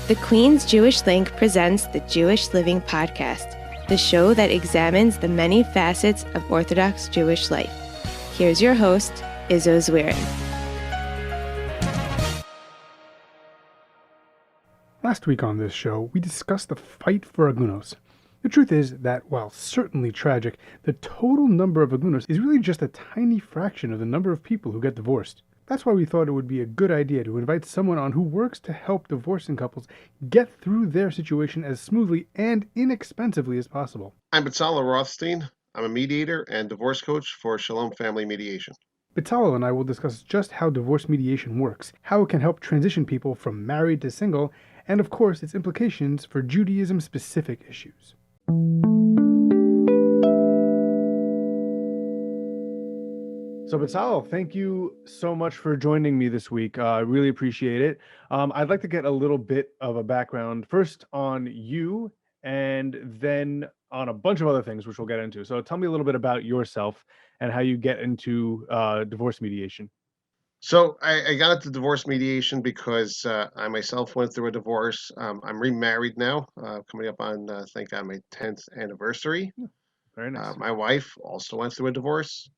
The Queen's Jewish Link presents the Jewish Living Podcast, the show that examines the many facets of Orthodox Jewish life. Here's your host, Izzo Zwirin. Last week on this show, we discussed the fight for agunos. The truth is that, while certainly tragic, the total number of agunos is really just a tiny fraction of the number of people who get divorced. That's why we thought it would be a good idea to invite someone on who works to help divorcing couples get through their situation as smoothly and inexpensively as possible. I'm Betzalel Rothstein. I'm a mediator and divorce coach for Shalom Family Mediation. Betzalel and I will discuss just how divorce mediation works, how it can help transition people from married to single, and of course its implications for Judaism-specific issues. So Betzalel, thank you so much for joining me this week. I really appreciate it. I'd like to get a little bit of a background first on you and then on a bunch of other things, which we'll get into. So tell me a little bit about yourself and how you get into divorce mediation. So I got into divorce mediation because I myself went through a divorce. I'm remarried now, coming up on, thank God, my 10th anniversary. Very nice. My wife also went through a divorce.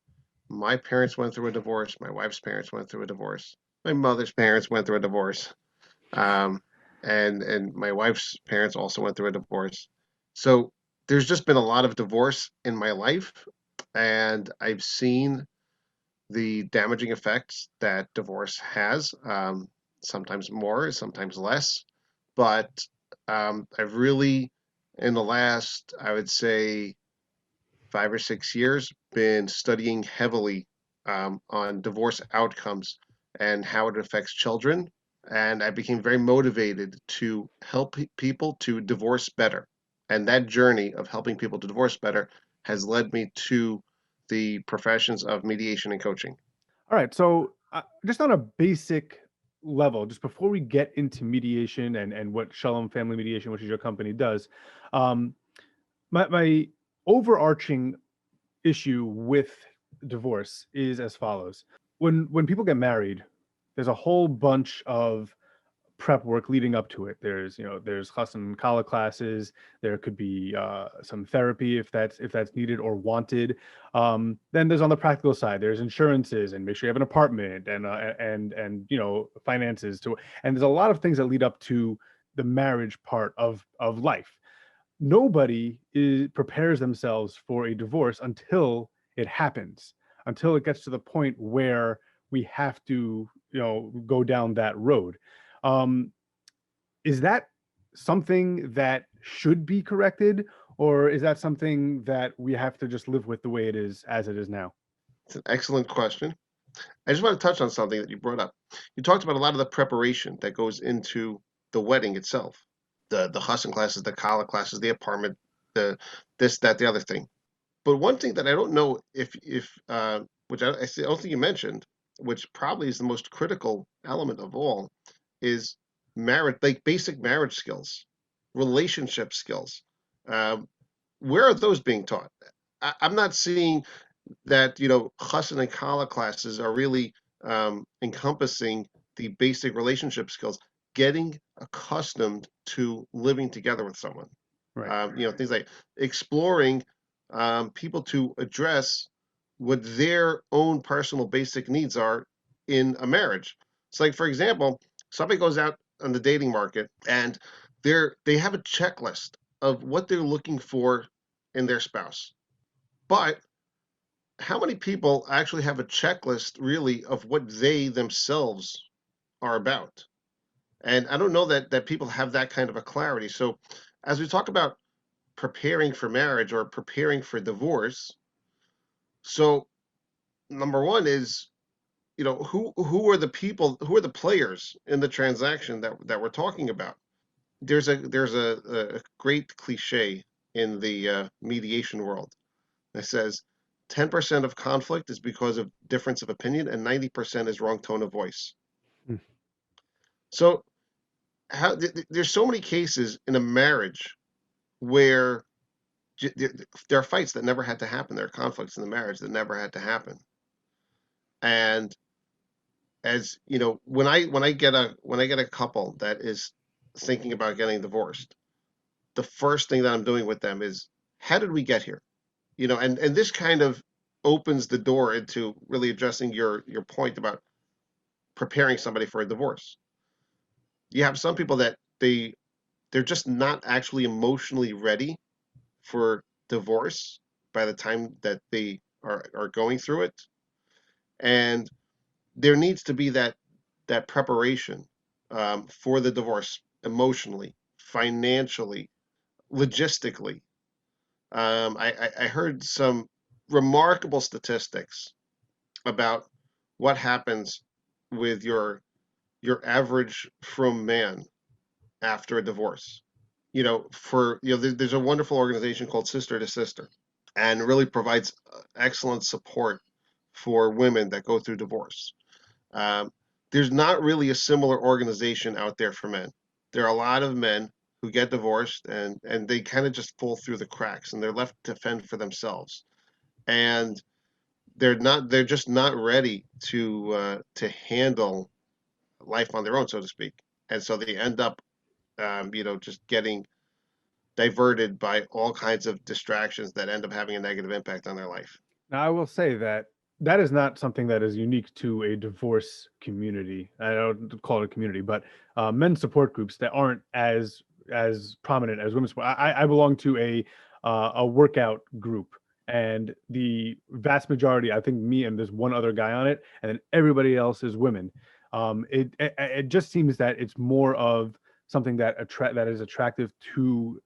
My parents went through a divorce. My wife's parents went through a divorce. My mother's parents went through a divorce. And my wife's parents also went through a divorce. So there's just been a lot of divorce in my life, and I've seen the damaging effects that divorce has, sometimes more, sometimes less. But I've really, in the last, I would say, 5 or 6 years, been studying heavily on divorce outcomes and how it affects children. And I became very motivated to help people to divorce better. And that journey of helping people to divorce better has led me to the professions of mediation and coaching. All right. So just on a basic level, just before we get into mediation and what Shalom Family Mediation, which is your company, does, my overarching issue with divorce is as follows. When people get married, there's a whole bunch of prep work leading up to it. There's chassan kala classes. There could be some therapy if that's needed or wanted. Then there's, on the practical side, there's insurances and make sure you have an apartment and finances to, and there's a lot of things that lead up to the marriage part of life. Nobody prepares themselves for a divorce until it happens, until it gets to the point where we have to, go down that road. Is that something that should be corrected, or is that something that we have to just live with the way it is, as it is now? It's an excellent question. I just want to touch on something that you brought up. You talked about a lot of the preparation that goes into the wedding itself. The chassan classes, the kala classes, the apartment, the this, that, the other thing. But one thing that I don't know if which I don't think you mentioned, which probably is the most critical element of all, is marriage, like basic marriage skills, relationship skills. Where are those being taught? I'm not seeing that, chassan and kala classes are really encompassing the basic relationship skills, getting accustomed to living together with someone. Right. Things like exploring people to address what their own personal basic needs are in a marriage. It's like, for example, somebody goes out on the dating market and they have a checklist of what they're looking for in their spouse. But how many people actually have a checklist really of what they themselves are about? And I don't know that people have that kind of a clarity. So as we talk about preparing for marriage or preparing for divorce, so number one is, who are the people, who are the players in the transaction that we're talking about? There's a great cliche in the mediation world that says 10% of conflict is because of difference of opinion and 90% is wrong tone of voice. So there's so many cases in a marriage where there are fights that never had to happen. There are conflicts in the marriage that never had to happen. And as when I get a couple that is thinking about getting divorced, the first thing that I'm doing with them is, how did we get here? And this kind of opens the door into really addressing your point about preparing somebody for a divorce. You have some people that they're just not actually emotionally ready for divorce by the time that they are going through it. And there needs to be that preparation for the divorce emotionally, financially, logistically. I heard some remarkable statistics about what happens with your average frum man after a divorce. There's a wonderful organization called Sister to Sister, and really provides excellent support for women that go through divorce. Um, there's not really a similar organization out there for men. There are a lot of men who get divorced and they kind of just fall through the cracks and they're left to fend for themselves. And they're just not ready to handle life on their own, so to speak. And so they end up just getting diverted by all kinds of distractions that end up having a negative impact on their life. Now, I will say that that is not something that is unique to a divorce community. I don't call it a community, but men's support groups that aren't as prominent as women's support. I belong to a workout group, and the vast majority, I think, me and there's one other guy on it, and then everybody else is women. It just seems that it's more of something that is attractive to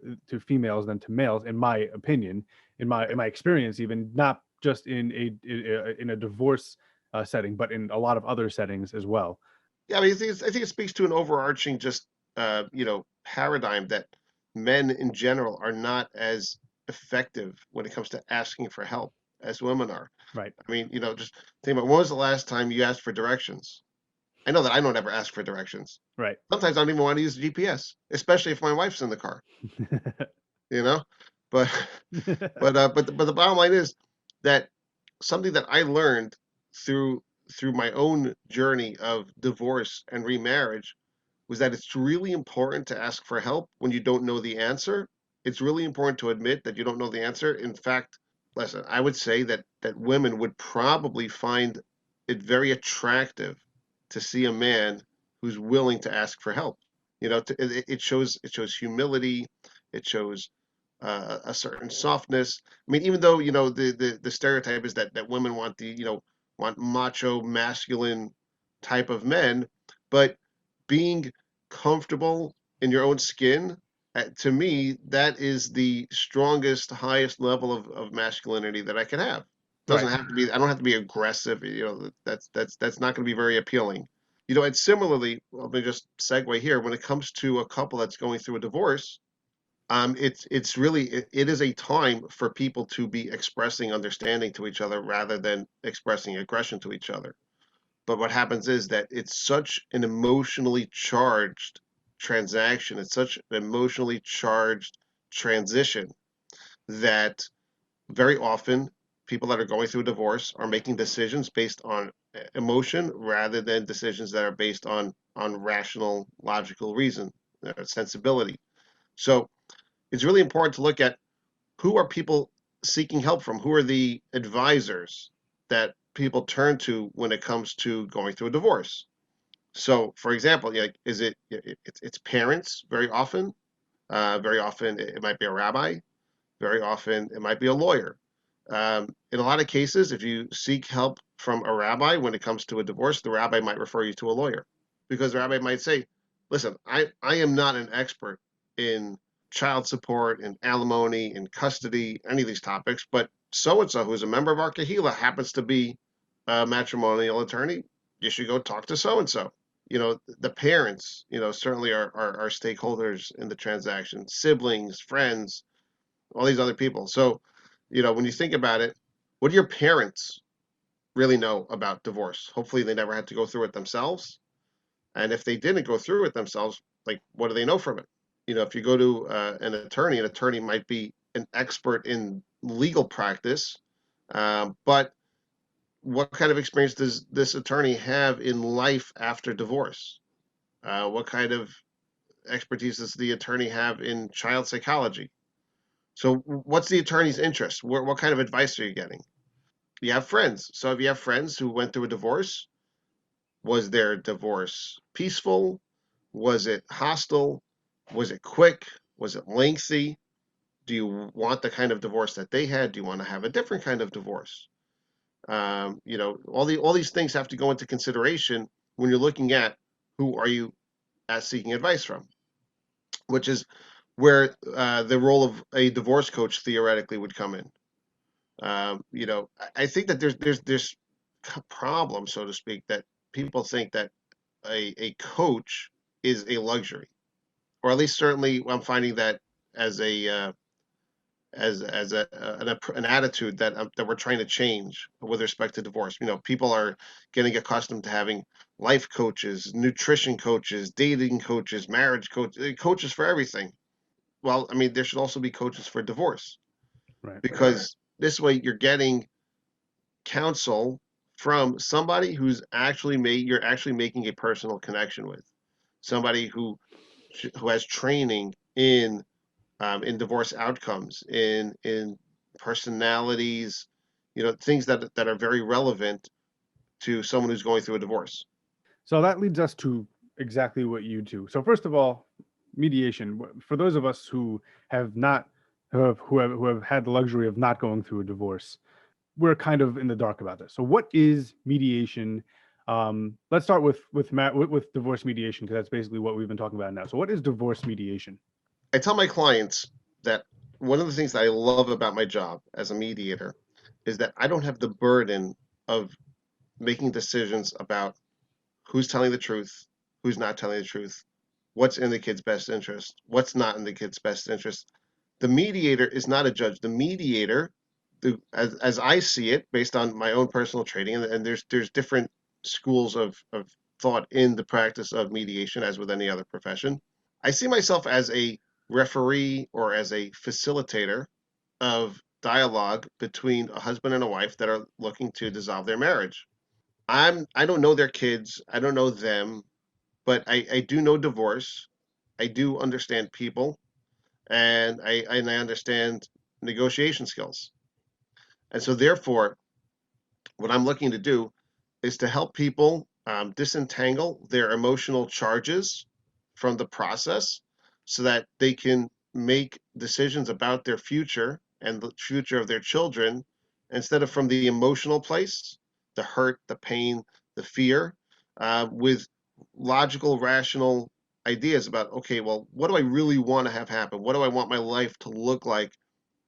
females than to males, in my opinion, in my experience, even not just in a divorce setting, but in a lot of other settings as well. Yeah, I mean, I think it speaks to an overarching just paradigm that men in general are not as effective when it comes to asking for help as women are. Right. I mean, just think about when was the last time you asked for directions? I know that I don't ever ask for directions. Right. Sometimes I don't even want to use the GPS, especially if my wife's in the car. You know, but but the bottom line is that something that I learned through my own journey of divorce and remarriage was that it's really important to ask for help when you don't know the answer. It's really important to admit that you don't know the answer. In fact, listen, I would say that women would probably find it very attractive to see a man who's willing to ask for help. It shows humility. It shows a certain softness. I mean, even though the stereotype is that women want want macho, masculine type of men, but being comfortable in your own skin, to me, that is the strongest, highest level of masculinity that I can have. Doesn't Right. have to be. I don't have to be aggressive. That's not going to be very appealing. And similarly, let me just segue here. When it comes to a couple that's going through a divorce, it's really it is a time for people to be expressing understanding to each other rather than expressing aggression to each other. But what happens is that it's such an emotionally charged transaction. It's such an emotionally charged transition that very often people that are going through a divorce are making decisions based on emotion rather than decisions that are based on rational, logical reason, sensibility. So it's really important to look at who are people seeking help from, who are the advisors that people turn to when it comes to going through a divorce. So, for example, like, it's parents very often. Very often it might be a rabbi. Very often it might be a lawyer. In a lot of cases, if you seek help from a rabbi when it comes to a divorce, the rabbi might refer you to a lawyer because the rabbi might say, listen, I am not an expert in child support and alimony and custody, any of these topics, but so and so, who's a member of our kahila, happens to be a matrimonial attorney. You should go talk to so and so. The parents, certainly are stakeholders in the transaction, siblings, friends, all these other people. So, when you think about it, what do your parents really know about divorce? Hopefully, they never had to go through it themselves. And if they didn't go through it themselves, like, what do they know from it? If you go to an attorney might be an expert in legal practice, but what kind of experience does this attorney have in life after divorce? What kind of expertise does the attorney have in child psychology? So what's the attorney's interest? What kind of advice are you getting? You have friends. So if you have friends who went through a divorce, was their divorce peaceful? Was it hostile? Was it quick? Was it lengthy? Do you want the kind of divorce that they had? Do you want to have a different kind of divorce? All these things have to go into consideration when you're looking at who are you seeking advice from, which is where the role of a divorce coach theoretically would come in. I think that there's a problem, so to speak, that people think that a coach is a luxury, or at least certainly I'm finding that as an attitude that we're trying to change with respect to divorce. People are getting accustomed to having life coaches, nutrition coaches, dating coaches, marriage coaches for everything. Well, I mean, there should also be coaches for divorce, Right. because this way you're getting counsel from somebody you're actually making a personal connection with, somebody who has training in divorce outcomes, in personalities, things that are very relevant to someone who's going through a divorce. So that leads us to exactly what you do. So first of all, mediation. For those of us who have not, who have had the luxury of not going through a divorce, we're kind of in the dark about this. So what is mediation? Let's start with divorce mediation, because that's basically what we've been talking about now. So what is divorce mediation? I tell my clients that one of the things that I love about my job as a mediator is that I don't have the burden of making decisions about who's telling the truth, who's not telling the truth, what's in the kid's best interest, what's not in the kid's best interest. The mediator is not a judge. The mediator, as I see it, based on my own personal training, and there's different schools of thought in the practice of mediation, as with any other profession. I see myself as a referee or as a facilitator of dialogue between a husband and a wife that are looking to dissolve their marriage. I don't know their kids, I don't know them, but I do know divorce. I do understand people, and I understand negotiation skills. And so therefore, what I'm looking to do is to help people disentangle their emotional charges from the process, so that they can make decisions about their future and the future of their children, instead of from the emotional place, the hurt, the pain, the fear, with logical, rational ideas about, okay, well, what do I really want to have happen? What do I want my life to look like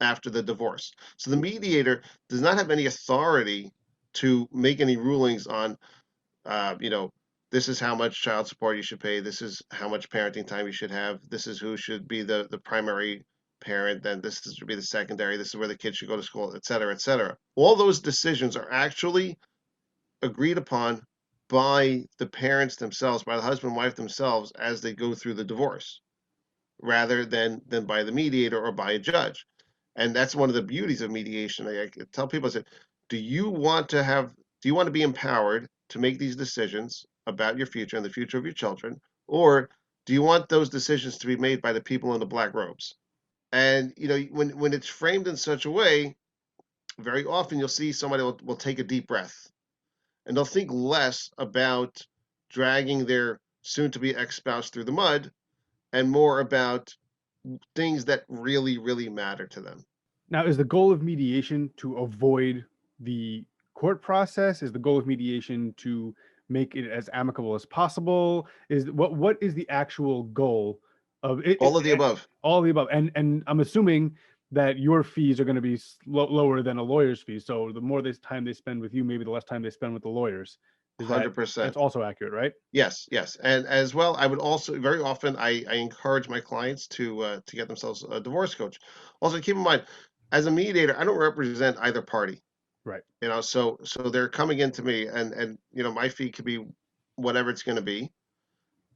after the divorce? So the mediator does not have any authority to make any rulings on, this is how much child support you should pay. This is how much parenting time you should have. This is who should be the primary parent. Then this should be the secondary. This is where the kids should go to school, et cetera, et cetera. All those decisions are actually agreed upon by the parents themselves, by the husband and wife themselves, as they go through the divorce, rather than by the mediator or by a judge. And that's one of the beauties of mediation. I tell people, I said, do you want to be empowered to make these decisions about your future and the future of your children, or do you want those decisions to be made by the people in the black robes? And when it's framed in such a way, very often you'll see somebody will take a deep breath, and they'll think less about dragging their soon-to-be ex-spouse through the mud, and more about things that really, really matter to them. Now, is the goal of mediation to avoid the court process? Is the goal of mediation to make it as amicable as possible? What is the actual goal of it? All of the above. All of the above. And I'm assuming that your fees are going to be lower than a lawyer's fees. So the more time they spend with you, maybe the less time they spend with the lawyers. 100%. That's also accurate, right? Yes. And as well, I would also, very often, I encourage my clients to get themselves a divorce coach. Also, keep in mind, as a mediator, I don't represent either party. Right. So they're coming into me, and my fee could be whatever it's going to be,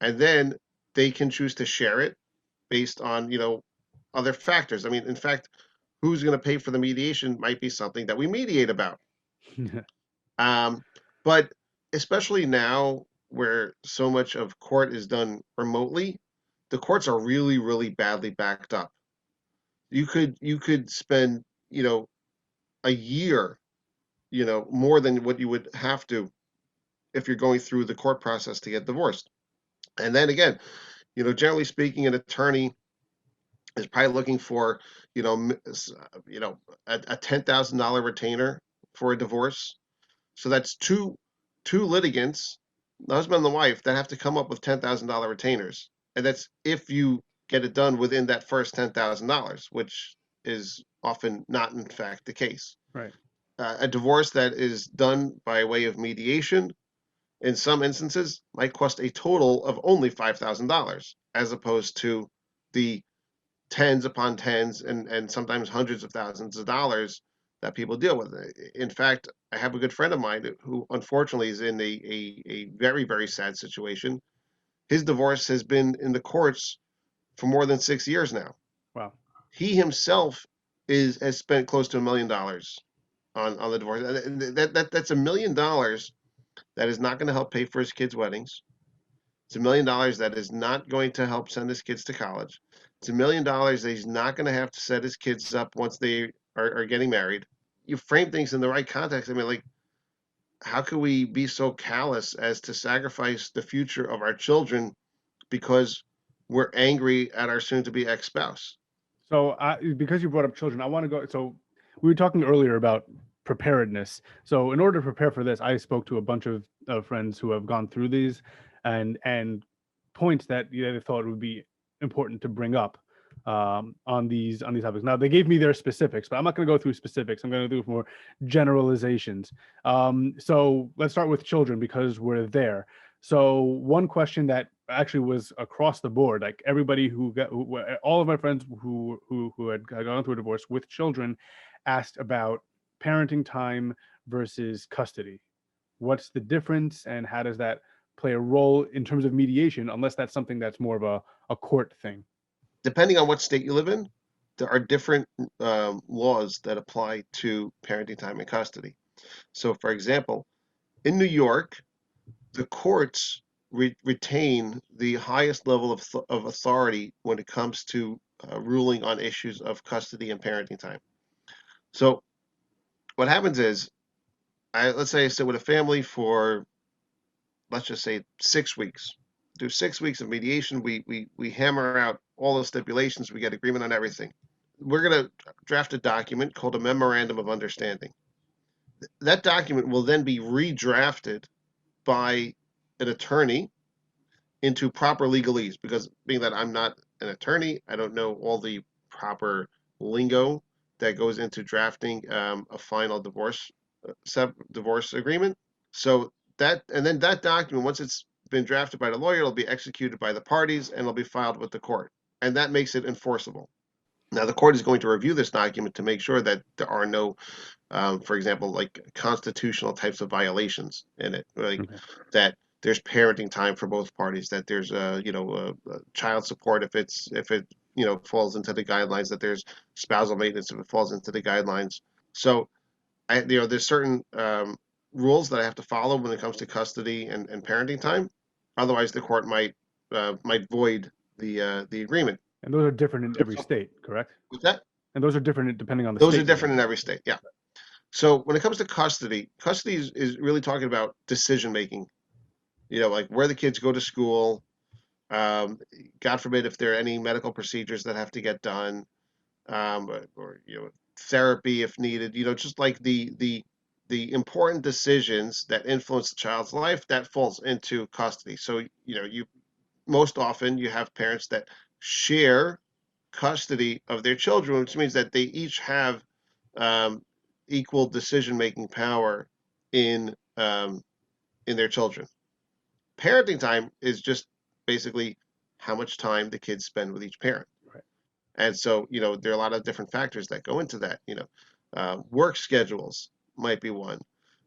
and then they can choose to share it based on other factors. I mean, in fact, who's going to pay for the mediation might be something that we mediate about. But especially now, where so much of court is done remotely, the courts are really, really badly backed up. You could spend, a year, more than what you would have to if you're going through the court process to get divorced. And then again, generally speaking, an attorney is probably looking for, a $10,000 retainer for a divorce. So that's two litigants, the husband and the wife, that have to come up with $10,000 retainers, and that's if you get it done within that first $10,000, which is often not in fact the case. Right. A divorce that is done by way of mediation, in some instances, might cost a total of only $5,000, as opposed to the tens upon tens and sometimes hundreds of thousands of dollars that people deal with. In fact, I have a good friend of mine who unfortunately is in a very, very sad situation. His divorce has been in the courts for more than 6 years now. Wow. He himself has spent close to $1 million on the divorce. That's $1 million that is not going to help pay for his kids' weddings. It's $1 million that is not going to help send his kids to college. It's $1 million that he's not going to have to set his kids up once they are getting married. You frame things in the right context. I mean, like, how could we be so callous as to sacrifice the future of our children because we're angry at our soon-to-be ex-spouse? So because you brought up children, I want to go. So we were talking earlier about preparedness. So in order to prepare for this, I spoke to a bunch of friends who have gone through these and points that they thought would be important to bring up on these topics. Now they gave me their specifics, but I'm not going to go through specifics. I'm going to do more generalizations. So let's start with children because we're there. So one question that actually was across the board, like everybody all of my friends who had gone through a divorce with children asked about parenting time versus custody. What's the difference and how does that play a role in terms of mediation, unless that's something that's more of a court thing? Depending on what state you live in, there are different laws that apply to parenting time and custody. So, for example, in New York, the courts retain the highest level of authority when it comes to ruling on issues of custody and parenting time. So what happens is, let's say I sit with a family for, let's just say 6 weeks. Do 6 weeks of mediation. We hammer out all the stipulations. We get agreement on everything. We're going to draft a document called a Memorandum of Understanding. That document will then be redrafted by an attorney into proper legalese, because being that I'm not an attorney, I don't know all the proper lingo that goes into drafting a final divorce agreement. So that document, once it's been drafted by the lawyer, it'll be executed by the parties and it'll be filed with the court, and that makes it enforceable. Now the court is going to review this document to make sure that there are no for example, like constitutional types of violations in it, like that there's parenting time for both parties, that there's child support if it falls into the guidelines, that there's spousal maintenance if it falls into the guidelines. So there's certain rules that I have to follow when it comes to custody and parenting time. Otherwise, the court might void the agreement. And those are different in every state, correct? What's that? And those are different depending on the state. Those are different in every state, yeah. So when it comes to custody is really talking about decision making. Like where the kids go to school. God forbid if there are any medical procedures that have to get done, or therapy if needed. Just like the important decisions that influence the child's life, that falls into custody. So you most often you have parents that share custody of their children, which means that they each have equal decision-making power in their children. Parenting time is just basically how much time the kids spend with each parent. Right. And so, there are a lot of different factors that go into that. Work schedules might be one.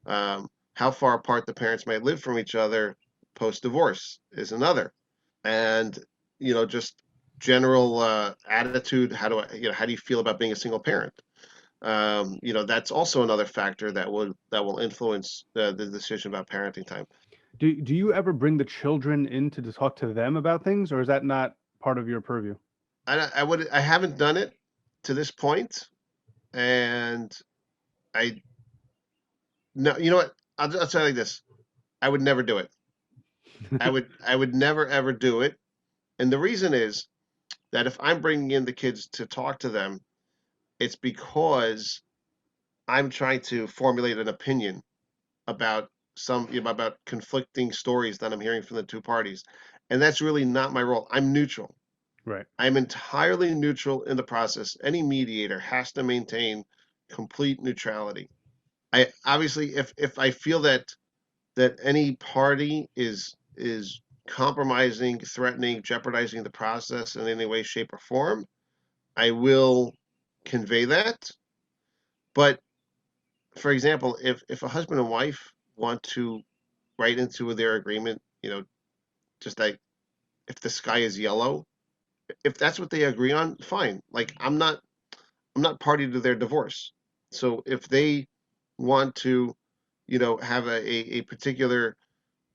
How far apart the parents might live from each other post-divorce is another. And, just general attitude. How do you feel about being a single parent? That's also another factor that will influence the decision about parenting time. Do you ever bring the children in to talk to them about things, or is that not part of your purview? I haven't done it to this point, and no, you know what? I'll tell you like this. I would never do it. I would never ever do it. And the reason is that if I'm bringing in the kids to talk to them, it's because I'm trying to formulate an opinion about about conflicting stories that I'm hearing from the two parties. And that's really not my role. I'm neutral. Right. I'm entirely neutral in the process. Any mediator has to maintain complete neutrality. I obviously, if I feel that any party is compromising, threatening, jeopardizing the process in any way, shape, or form, I will convey that. But for example, if a husband and wife want to write into their agreement, just like if the sky is yellow, if that's what they agree on, fine. Like I'm not party to their divorce. So if they want to, have a particular,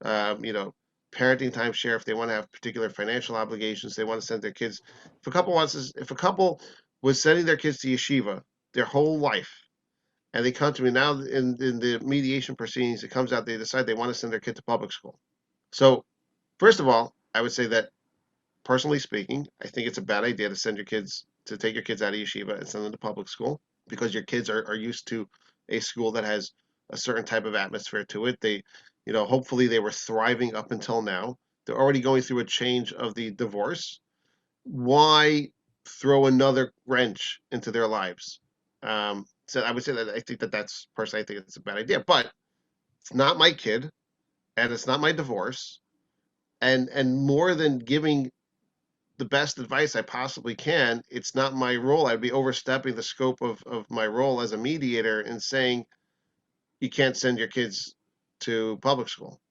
parenting timeshare, if they want to have particular financial obligations, they want to send their kids. If a couple was sending their kids to yeshiva their whole life, and they come to me now in the mediation proceedings, it comes out they decide they want to send their kid to public school. So first of all, I would say that personally speaking, I think it's a bad idea to take your kids out of yeshiva and send them to public school because your kids are used to a school that has a certain type of atmosphere to it. Hopefully they were thriving up until now. They're already going through a change of the divorce. Why throw another wrench into their lives? So I would say that I think that's personally, I think it's a bad idea, but it's not my kid and it's not my divorce. And more than giving the best advice I possibly can, it's not my role. I'd be overstepping the scope of my role as a mediator and saying you can't send your kids to public school.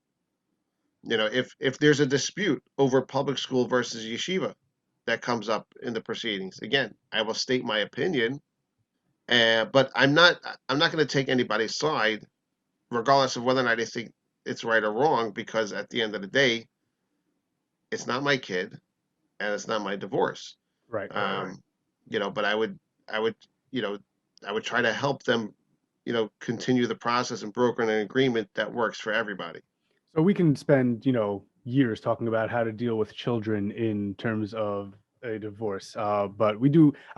If there's a dispute over public school versus yeshiva that comes up in the proceedings, again, I will state my opinion, but I'm not going to take anybody's side, regardless of whether or not I think it's right or wrong, because at the end of the day, it's not my kid and it's not my divorce. Right. But I would, I would try to help them, continue the process and broker an agreement that works for everybody. So we can spend, years talking about how to deal with children in terms of a divorce. But I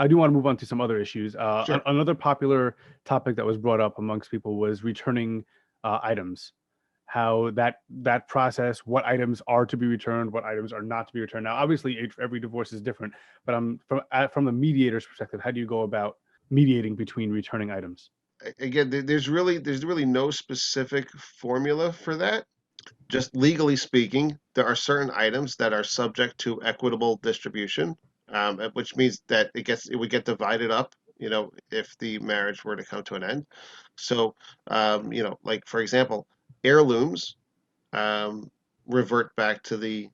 do want to move on to some other issues. Sure. Another popular topic that was brought up amongst people was returning items. How that process, what items are to be returned, what items are not to be returned. Now, obviously, every divorce is different, but from the mediator's perspective, how do you go about mediating between returning items? Again, there's really no specific formula for that. Just legally speaking, there are certain items that are subject to equitable distribution, which means that it would get divided up, if the marriage were to come to an end. So, like for example, heirlooms revert back to the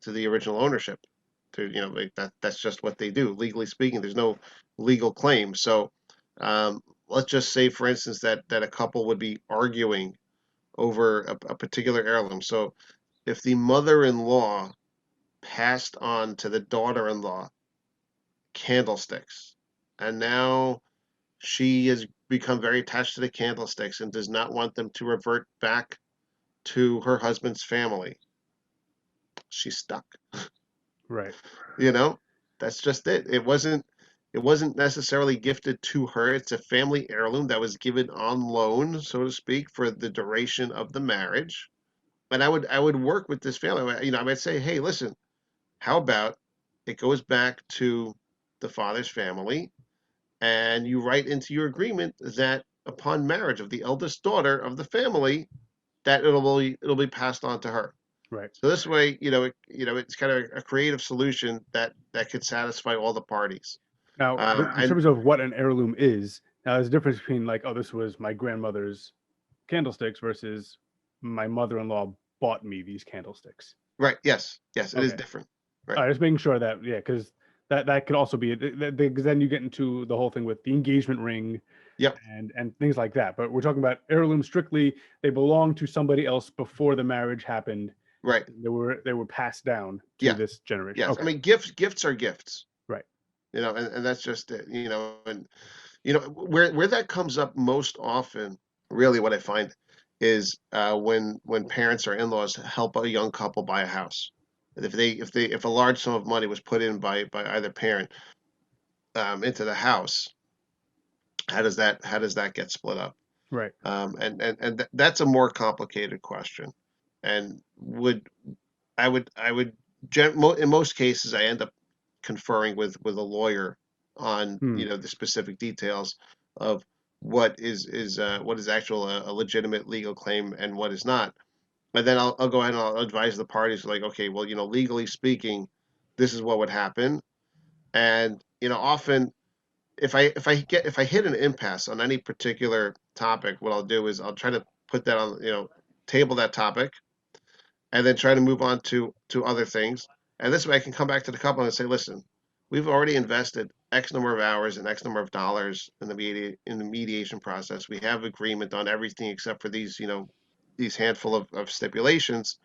original ownership. Like that's just what they do. Legally speaking, there's no legal claim. So, let's just say, for instance, that a couple would be arguing over a particular heirloom. So if the mother-in-law passed on to the daughter-in-law candlesticks, and now she has become very attached to the candlesticks and does not want them to revert back to her husband's family, she's stuck. Right. That's just it. It wasn't necessarily gifted to her. It's a family heirloom that was given on loan, so to speak, for the duration of the marriage. And I would work with this family. I might say, hey, listen, how about it goes back to the father's family, and you write into your agreement that upon marriage of the eldest daughter of the family, that it'll be passed on to her. Right. So this way, it's kind of a creative solution that could satisfy all the parties. Now, in And terms of what an heirloom is, now there's a difference between like, oh, this was my grandmother's candlesticks versus my mother-in-law bought me these candlesticks. right, yes, it is Okay. different. All Right. right, just making sure that, yeah, because that could also be because then you get into the whole thing with the engagement ring Yep. and things like that. But we're talking about heirlooms strictly. They belong to somebody else before the marriage happened, Right. They were passed down to Yeah. this generation. Yes. Okay. I mean, gifts are gifts. Right. And that's just it. And where that comes up most often, really, what I find is when parents or in-laws help a young couple buy a house. If a large sum of money was put in by either parent into the house, how does that get split up? Right. That's a more complicated question. And I would in most cases I end up conferring with a lawyer on Hmm. the specific details of what is actual a legitimate legal claim and what is not. But then I'll go ahead and I'll advise the parties like, okay, well, legally speaking, this is what would happen. And often if I hit an impasse on any particular topic, what I'll do is I'll try to put that on, table that topic, and then try to move on to other things. And this way I can come back to the couple and say, listen, we've already invested X number of hours and X number of dollars in the mediation process. We have agreement on everything except for these handful of stipulations.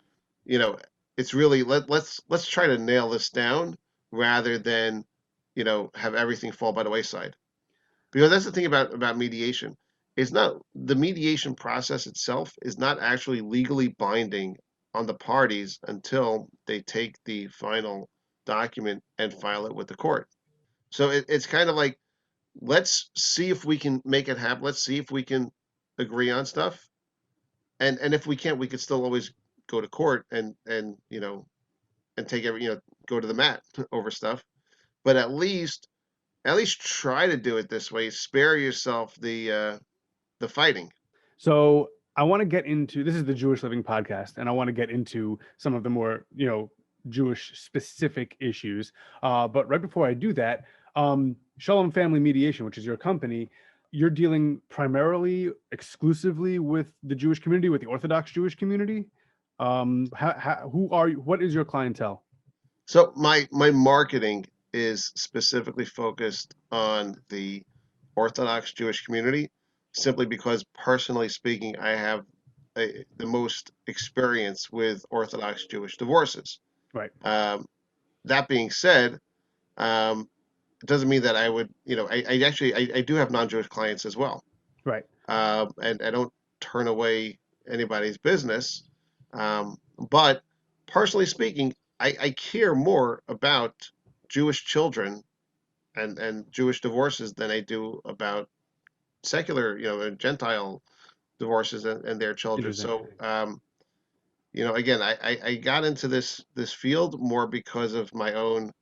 You know, it's really let's try to nail this down rather than, have everything fall by the wayside. Because that's the thing about mediation. It's not the mediation process itself is not actually legally binding on the parties until they take the final document and file it with the court. So it's kind of like, let's see if we can make it happen. Let's see if we can agree on stuff. And if we can't, we could still always go to court and take go to the mat over stuff. But at least try to do it this way. Spare yourself the fighting. So I want to get into, this is the Jewish Living Podcast, and I want to get into some of the more, Jewish specific issues. But right before I do that, Shalom Family Mediation, which is your company, you're dealing primarily, exclusively with the Jewish community, with the Orthodox Jewish community. Who are you? What is your clientele? So my marketing is specifically focused on the Orthodox Jewish community, simply because personally speaking, I have the most experience with Orthodox Jewish divorces. Right. That being said, it doesn't mean that I would, I actually I do have non-Jewish clients as well, Right. and I don't turn away anybody's business. But personally speaking, I care more about Jewish children and Jewish divorces than I do about secular, Gentile divorces and their children. Interesting. So, again, I got into this field more because of my own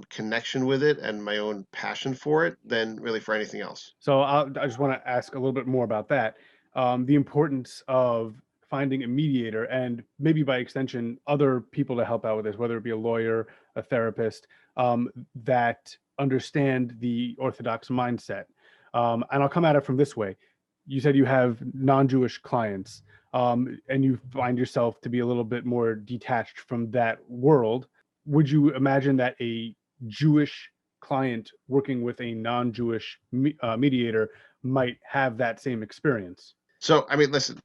connection with it and my own passion for it than really for anything else. So I just want to ask a little bit more about that. The importance of finding a mediator and maybe by extension, other people to help out with this, whether it be a lawyer, a therapist, that understand the Orthodox mindset. And I'll come at it from this way. You said you have non-Jewish clients, and you find yourself to be a little bit more detached from that world. Would you imagine that a Jewish client working with a non-Jewish mediator might have that same experience? So, I mean, listen,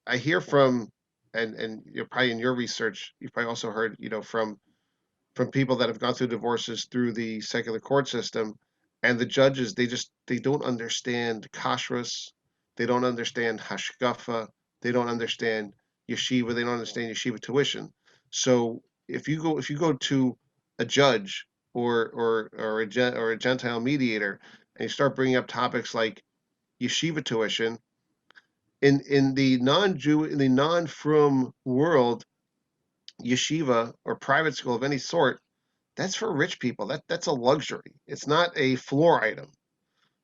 I hear from, and you're probably in your research, you've probably also heard, from people that have gone through divorces through the secular court system, and the judges, they don't understand kashrus, they don't understand hashkafa, they don't understand yeshiva, they don't understand yeshiva tuition. So if you go to a judge or a Gentile mediator and you start bringing up topics like yeshiva tuition in the non-frum world, yeshiva or private school of any sort, that's for rich people. That's a luxury. It's not a floor item.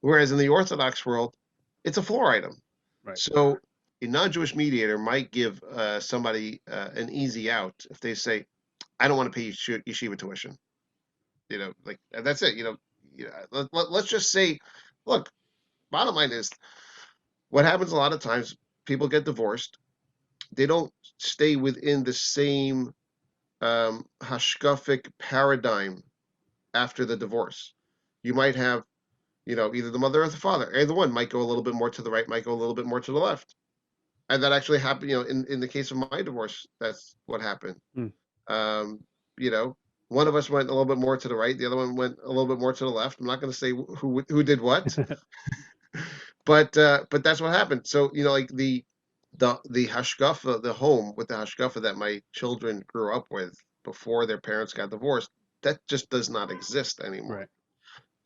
Whereas in the Orthodox world, it's a floor item. Right. So a non-Jewish mediator might give somebody an easy out if they say, "I don't want to pay yeshiva tuition." Like that's it. Let's just say, look. Bottom line is, what happens a lot of times, people get divorced. They don't stay within the same hashkafic paradigm after the divorce. You might have, either the mother or the father. Either one might go a little bit more to the right, might go a little bit more to the left. And that actually happened, in the case of my divorce, that's what happened. Mm. Um, you know, one of us went a little bit more to the right, the other one went a little bit more to the left. I'm not going to say who did what, but that's what happened. So, like the hashkafa, the home with the hashkafa that my children grew up with before their parents got divorced, that just does not exist anymore. Right.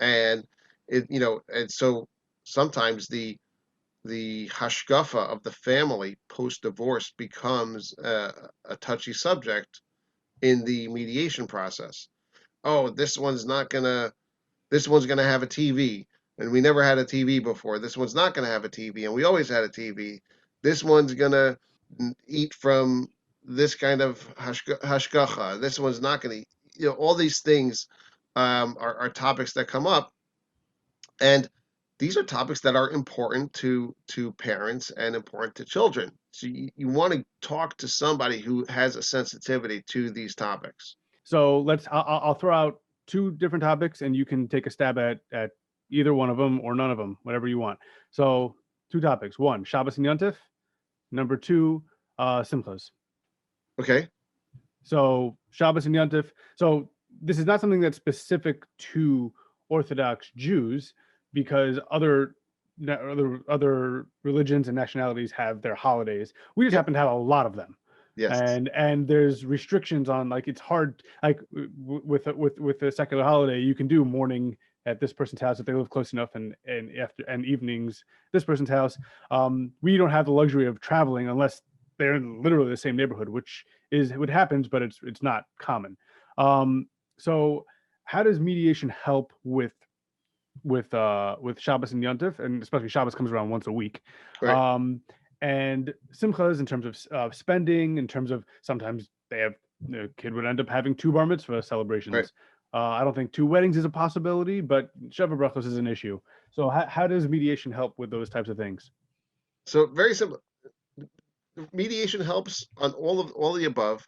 And and so sometimes the hashkafa of the family post divorce becomes a touchy subject in the mediation process. Oh, this one's gonna have a TV, and we never had a TV before. This one's not gonna have a TV, and we always had a TV. This one's gonna eat from this kind of hashgacha. This one's not gonna eat. All these things are topics that come up, and these are topics that are important to parents and important to children. So you want to talk to somebody who has a sensitivity to these topics. So I'll throw out two different topics, and you can take a stab at either one of them or none of them, whatever you want. So two topics: one, Shabbos and Yontif. Number two, Simchas. Okay. So Shabbos and Yontif. So this is not something that's specific to Orthodox Jews, because other religions and nationalities have their holidays. We just happen to have a lot of them. Yes. And there's restrictions on, like, it's hard, like with a secular holiday, you can do morning at this person's house if they live close enough, and after and evenings this person's house. We don't have the luxury of traveling unless they're in literally the same neighborhood, which is what happens, but it's not common. So how does mediation help with Shabbos and Yontif, and especially Shabbos comes around once a week? Right. And Simchas, in terms of spending, in terms of sometimes the kid would end up having two bar mitzvah celebrations. Right. I don't think two weddings is a possibility, but Sheva Brachos is an issue. So how does mediation help with those types of things? So very simple. Mediation helps on all of the above,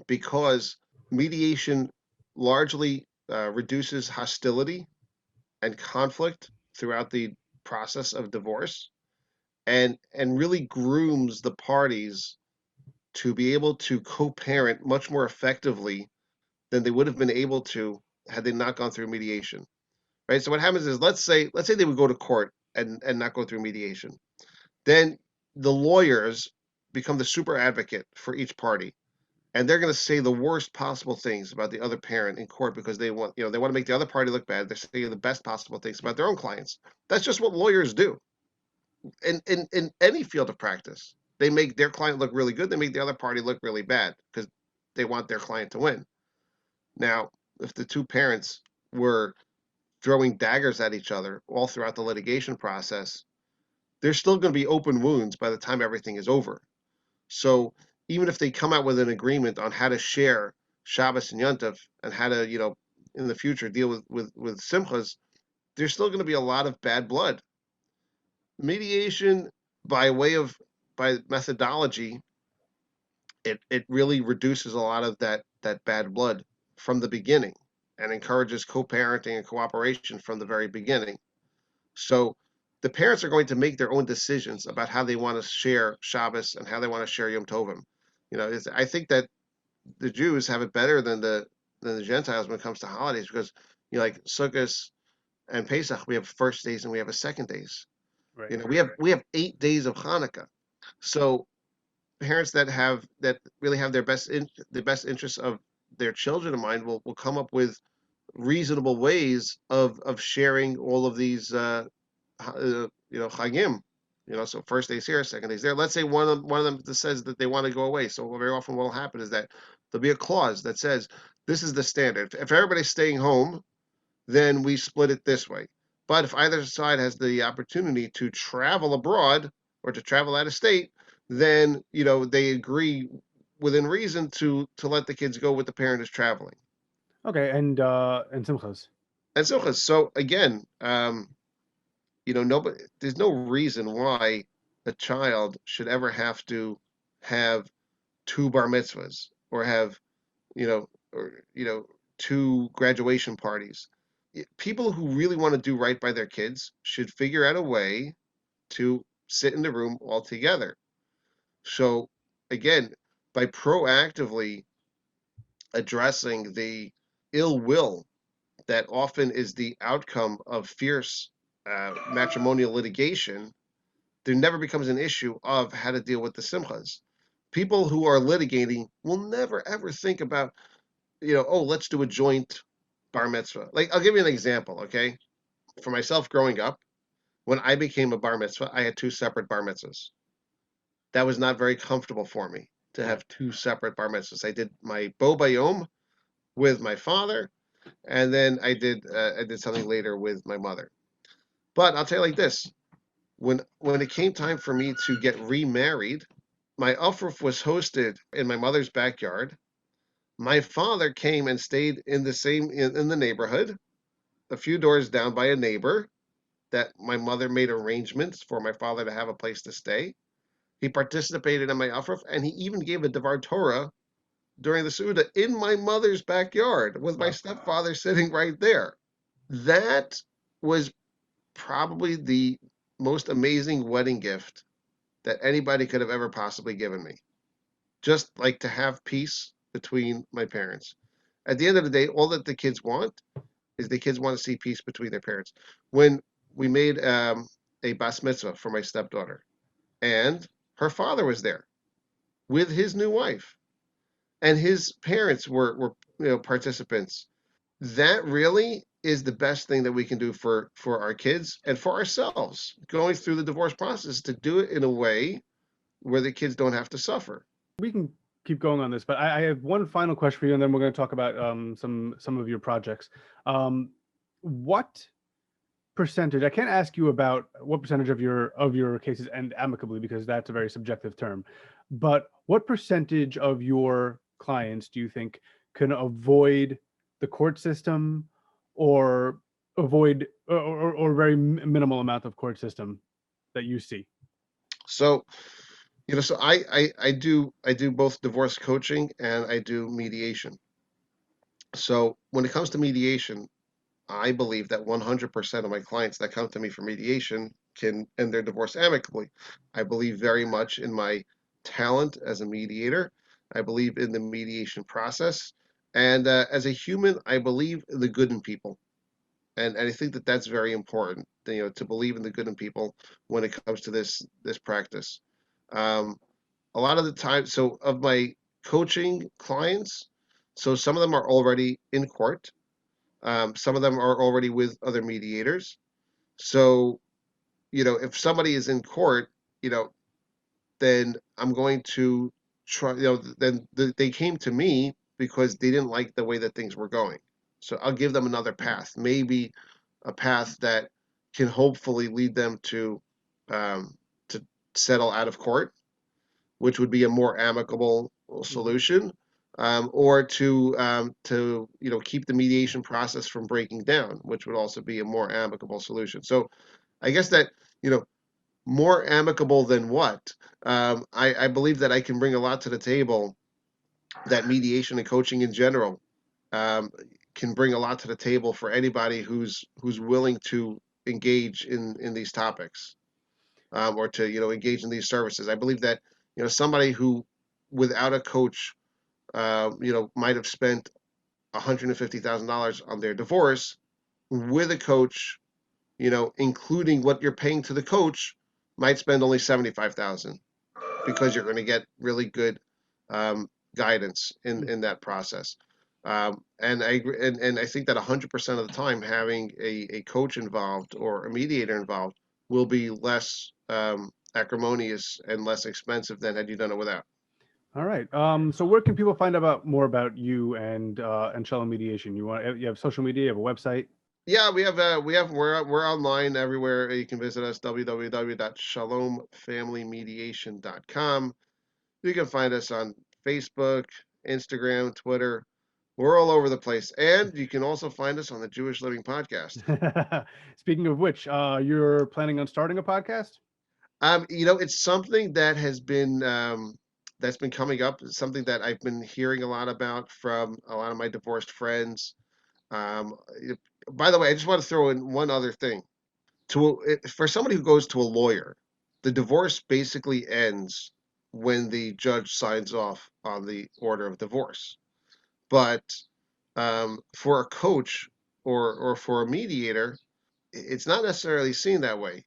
because mediation largely reduces hostility and conflict throughout the process of divorce, and really grooms the parties to be able to co-parent much more effectively than they would have been able to had they not gone through mediation. Right? So what happens is, let's say they would go to court and not go through mediation. Then the lawyers become the super advocate for each party, and they're going to say the worst possible things about the other parent in court, because they want to make the other party look bad. They're saying the best possible things about their own clients. That's just what lawyers do in any field of practice. They make their client look really good. They make the other party look really bad because they want their client to win. Now, if the two parents were throwing daggers at each other all throughout the litigation process, there's still going to be open wounds by the time everything is over. So even if they come out with an agreement on how to share Shabbos and Yontif, and how to, in the future deal with Simchas, there's still going to be a lot of bad blood. Mediation, by methodology, it really reduces a lot of that bad blood from the beginning, and encourages co-parenting and cooperation from the very beginning. So the parents are going to make their own decisions about how they want to share Shabbos and how they want to share Yom Tovim. I think that the Jews have it better than the Gentiles when it comes to holidays, because like Sukkot and Pesach, we have first days and we have a second days. Right. We have 8 days of Hanukkah. So parents that really have the best interests of their children in mind will come up with reasonable ways of sharing all of these chagim. So first days here, second days there. Let's say one of them says that they want to go away. So very often what will happen is that there'll be a clause that says this is the standard. If everybody's staying home, then we split it this way. But if either side has the opportunity to travel abroad or to travel out of state, then they agree within reason to let the kids go with the parent who's traveling. Okay, and Simchas. And so again, nobody, there's no reason why a child should ever have to have two bar mitzvahs, or have, two graduation parties. People who really want to do right by their kids should figure out a way to sit in the room all together. So again, by proactively addressing the ill will that often is the outcome of fierce matrimonial litigation, there never becomes an issue of how to deal with the simchas. People who are litigating will never ever think about, oh, let's do a joint bar mitzvah. Like, I'll give you an example, okay? For myself growing up, when I became a bar mitzvah, I had two separate bar mitzvahs. That was not very comfortable for me to have two separate bar mitzvahs. I did my bo bayom with my father, and then I did something later with my mother. But I'll tell you like this: when it came time for me to get remarried, my aufruf was hosted in my mother's backyard. My father came and stayed in the neighborhood, a few doors down by a neighbor that my mother made arrangements for my father to have a place to stay. He participated in my aufruf, and he even gave a Devar Torah during the Suda in my mother's backyard with my stepfather sitting right there. That was probably the most amazing wedding gift that anybody could have ever possibly given me. Just like to have peace between my parents. At the end of the day, all that the kids want is the kids want to see peace between their parents. When we made a bas mitzvah for my stepdaughter, and her father was there with his new wife, and his parents were participants. That really is the best thing that we can do for our kids and for ourselves going through the divorce process, to do it in a way where the kids don't have to suffer. We can keep going on this, but I have one final question for you, and then we're going to talk about some of your projects. What percentage? I can't ask you about what percentage of your cases end amicably, because that's a very subjective term. But what percentage of your clients do you think can avoid the court system, or avoid or very minimal amount of court system that you see? So, so I do both divorce coaching and I do mediation. So when it comes to mediation, I believe that 100% of my clients that come to me for mediation can end their divorce amicably. I believe very much in my talent as a mediator. I believe in the mediation process. And as a human, I believe in the good in people. And I think that that's very important, to believe in the good in people when it comes to this practice. Um, a lot of the time, so of my coaching clients, so some of them are already in court. Some of them are already with other mediators. So, if somebody is in court, then I'm going to try, then they came to me because they didn't like the way that things were going. So I'll give them another path, maybe a path that can hopefully lead them to settle out of court, which would be a more amicable solution, or to keep the mediation process from breaking down, which would also be a more amicable solution. So I guess that more amicable than what? I believe that I can bring a lot to the table. That mediation and coaching in general can bring a lot to the table for anybody who's willing to engage in these topics, or to engage in these services. I believe that somebody who without a coach might have spent $150,000 on their divorce, with a coach, including what you're paying to the coach, might spend only $75,000, because you're going to get really good guidance in that process. And I think that 100% of the time, having a coach involved or a mediator involved will be less acrimonious and less expensive than had you done it without. All right. So where can people find out more about you and Shalom Mediation? You have social media, you have a website? Yeah, we're online everywhere. You can visit us, www.shalomfamilymediation.com. You can find us on Facebook, Instagram, Twitter. We're all over the place. And you can also find us on the Jewish Living Podcast. Speaking of which, you're planning on starting a podcast? It's something that has been that's been coming up. It's something that I've been hearing a lot about from a lot of my divorced friends. By the way, I just want to throw in one other thing. For somebody who goes to a lawyer, the divorce basically ends when the judge signs off on the order of divorce. But for a coach or for a mediator, it's not necessarily seen that way.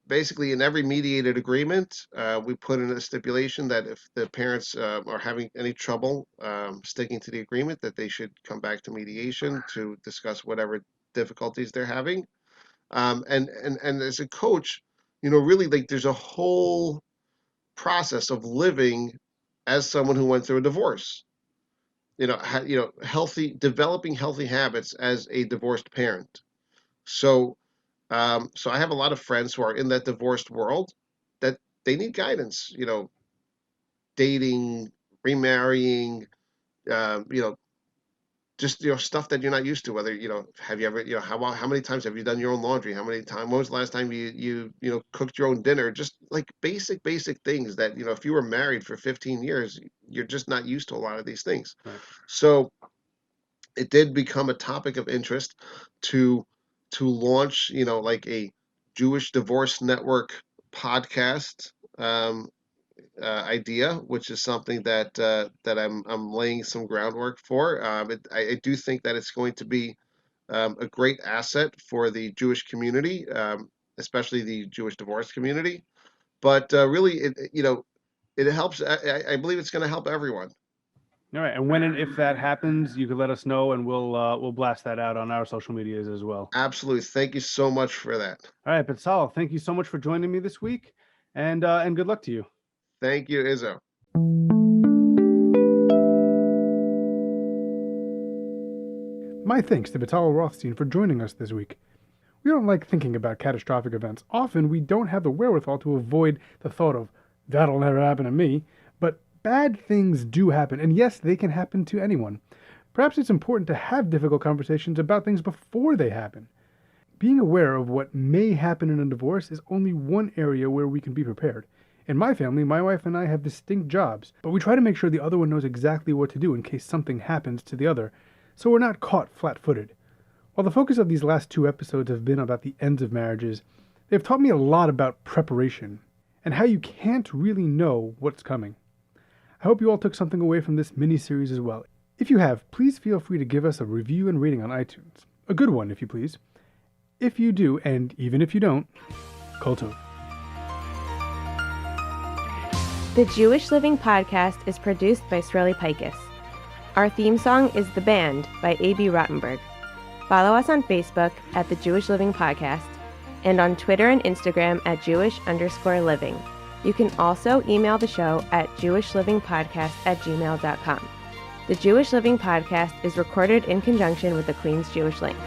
Basically, in every mediated agreement, we put in a stipulation that if the parents are having any trouble sticking to the agreement, that they should come back to mediation to discuss whatever difficulties they're having. And as a coach, really, like, there's a whole process of living as someone who went through a divorce. Developing healthy habits as a divorced parent. So I have a lot of friends who are in that divorced world that they need guidance, dating, remarrying, just, stuff that you're not used to. Whether, have you ever, how many times have you done your own laundry? When was the last time you cooked your own dinner? Just like basic things that, if you were married for 15 years, you're just not used to a lot of these things. Right. So it did become a topic of interest to launch, like a Jewish Divorce Network podcast idea, which is something that I'm laying some groundwork for. I do think that it's going to be a great asset for the Jewish community, especially the Jewish divorce community. But really, it helps. I believe it's going to help everyone. All right, and when and if that happens, you can let us know, and we'll blast that out on our social medias as well. Absolutely. Thank you so much for that. All right, Betzalel, thank you so much for joining me this week, and good luck to you. Thank you, Izzo. My thanks to Betzalel Rothstein for joining us this week. We don't like thinking about catastrophic events. Often we don't have the wherewithal to avoid the thought of, that'll never happen to me, but bad things do happen, and yes, they can happen to anyone. Perhaps it's important to have difficult conversations about things before they happen. Being aware of what may happen in a divorce is only one area where we can be prepared. In my family, my wife and I have distinct jobs, but we try to make sure the other one knows exactly what to do in case something happens to the other, so we're not caught flat-footed. While the focus of these last 2 episodes have been about the ends of marriages, they've taught me a lot about preparation and how you can't really know what's coming. I hope you all took something away from this mini-series as well. If you have, please feel free to give us a review and rating on iTunes. A good one, if you please. If you do, and even if you don't, Kol Tov. The Jewish Living Podcast is produced by Sreli Pikus. Our theme song is The Band by A.B. Rottenberg. Follow us on Facebook at The Jewish Living Podcast and on Twitter and Instagram at Jewish_living. You can also email the show at jewishlivingpodcast@gmail.com. The Jewish Living Podcast is recorded in conjunction with the Queen's Jewish Link.